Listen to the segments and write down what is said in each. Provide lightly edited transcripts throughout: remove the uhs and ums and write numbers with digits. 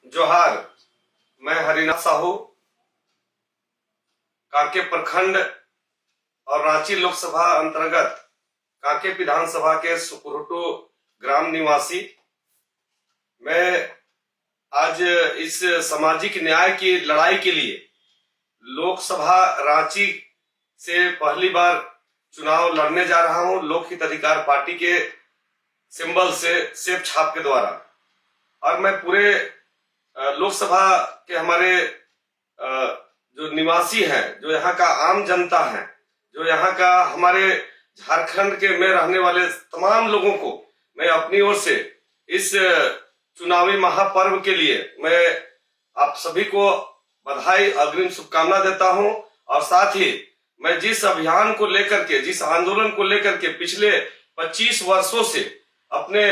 जोहार। मैं हरिनाथ साहू, कांके प्रखंड और रांची लोकसभा अंतर्गत कांके विधानसभा के सुकुरटो ग्राम निवासी। मैं आज इस सामाजिक न्याय की लड़ाई के लिए लोकसभा रांची से पहली बार चुनाव लड़ने जा रहा हूं, लोकहित अधिकार पार्टी के सिंबल से, सेब छाप के द्वारा। और मैं पूरे लोकसभा के हमारे जो निवासी हैं, जो यहाँ का आम जनता है, जो यहाँ का हमारे झारखंड के में रहने वाले तमाम लोगों को मैं अपनी ओर से इस चुनावी महापर्व के लिए मैं आप सभी को बधाई, अग्रिम शुभकामना देता हूं। और साथ ही मैं जिस अभियान को लेकर के, जिस आंदोलन को लेकर के पिछले 25 वर्षों से अपने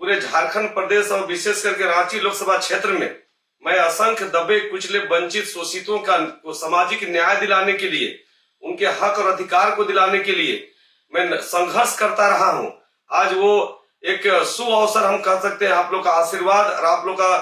पूरे झारखंड प्रदेश और विशेष करके रांची लोकसभा क्षेत्र में मैं असंख्य दबे कुचले वंचित शोषितों को सामाजिक न्याय दिलाने के लिए, उनके हक और अधिकार को दिलाने के लिए मैं संघर्ष करता रहा हूं। आज वो एक शुभ अवसर हम कह सकते हैं, आप लोग का आशीर्वाद और आप लोग का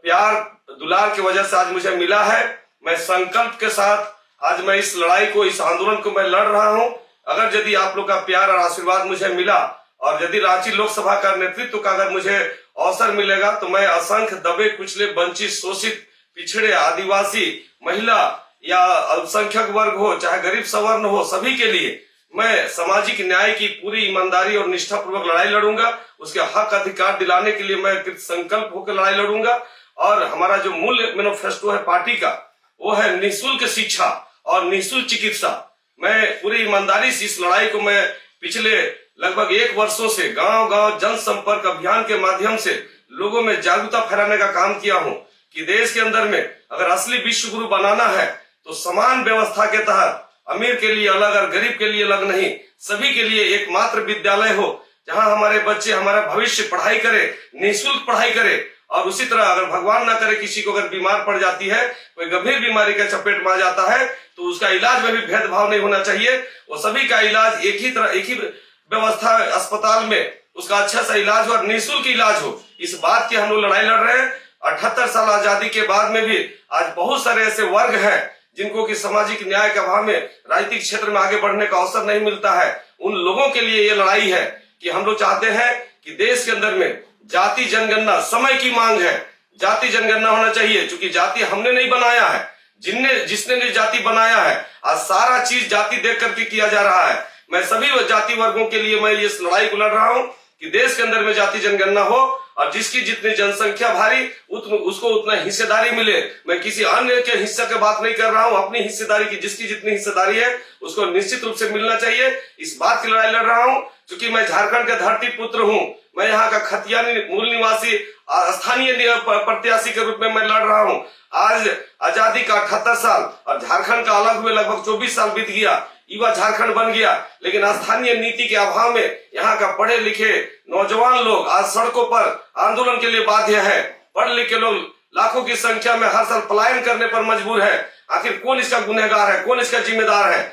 प्यार दुलार की वजह से आज मुझे मिला है। मैं संकल्प के साथ आज मैं इस लड़ाई को, इस आंदोलन को मैं लड़ रहा हूं। अगर यदि आप लोग का प्यार और आशीर्वाद मुझे मिला और यदि रांची लोकसभा का नेतृत्व का अगर मुझे अवसर मिलेगा तो मैं असंख्य दबे कुचले वंचित शोषित पिछड़े आदिवासी महिला या अल्पसंख्यक वर्ग हो, चाहे गरीब सवर्ण हो, सभी के लिए मैं सामाजिक न्याय की पूरी ईमानदारी और निष्ठा पूर्वक लड़ाई लड़ूंगा। उसके हक अधिकार दिलाने के लिए मैं कृत संकल्प होकर लड़ाई लड़ूंगा। और हमारा जो मूल मैनिफेस्टो है पार्टी का, वो है निःशुल्क शिक्षा और निःशुल्क चिकित्सा। मैं पूरी ईमानदारी से इस लड़ाई को मैं पिछले लगभग 1 वर्षों से गांव-गांव जनसंपर्क अभियान के माध्यम से लोगों में जागरूकता फैलाने का काम किया हूं कि देश के अंदर में अगर असली विश्व गुरु बनाना है तो समान व्यवस्था के तहत अमीर के लिए अलग और गरीब के लिए अलग नहीं, सभी के लिए एकमात्र विद्यालय हो जहां हमारे बच्चे, हमारा भविष्य पढ़ाई करे, निःशुल्क पढ़ाई करे। और उसी तरह अगर भगवान ना करे किसी को अगर बीमार पड़ जाती है, कोई गंभीर बीमारी का चपेट में आ जाता है, तो उसका इलाज में भी भेदभाव नहीं होना चाहिए। वो सभी का इलाज एक ही व्यवस्था अस्पताल में उसका अच्छा सा इलाज हो और निःशुल्क इलाज हो। इस बात की हम लोग लड़ाई लड़ रहे हैं। 78 साल आजादी के बाद में भी आज बहुत सारे ऐसे वर्ग हैं जिनको कि सामाजिक न्याय के अभाव में राजनीतिक क्षेत्र में आगे बढ़ने का अवसर नहीं मिलता है। उन लोगों के लिए ये लड़ाई है कि हम लोग चाहते हैं कि देश के अंदर में जाति जनगणना समय की मांग है। जाति जनगणना होना चाहिए, क्योंकि जाति हमने नहीं बनाया है, जिसने जाति बनाया है। आज सारा चीज जाति देख करके किया जा रहा है। मैं सभी जाति वर्गों के लिए मैं इस लड़ाई को लड़ रहा हूं कि देश के अंदर में जाति जनगणना हो और जिसकी जितनी जनसंख्या भारी उसको उतना हिस्सेदारी मिले। मैं किसी अन्य के हिस्से की बात नहीं कर रहा हूं, अपनी हिस्सेदारी की, जिसकी जितनी हिस्सेदारी है उसको निश्चित रूप से मिलना चाहिए। इस बात की लड़ाई लड़ रहा हूं क्योंकि मैं झारखंड का धरती पुत्र हूं। मैं यहाँ का खतिया मूल निवासी स्थानीय प्रत्याशी के रूप में मैं लड़ रहा हूं। आज आजादी का 78 साल और झारखंड का अलग हुए लगभग 24 साल बीत गया, युवा झारखंड बन गया, लेकिन स्थानीय नीति के अभाव में यहाँ का पढ़े लिखे नौजवान लोग आज सड़कों पर आंदोलन के लिए बाध्य है। पढ़े लिखे लोग लाखों की संख्या में हर साल पलायन करने पर मजबूर है। आखिर कौन इसका गुनहगार है, कौन इसका जिम्मेदार है?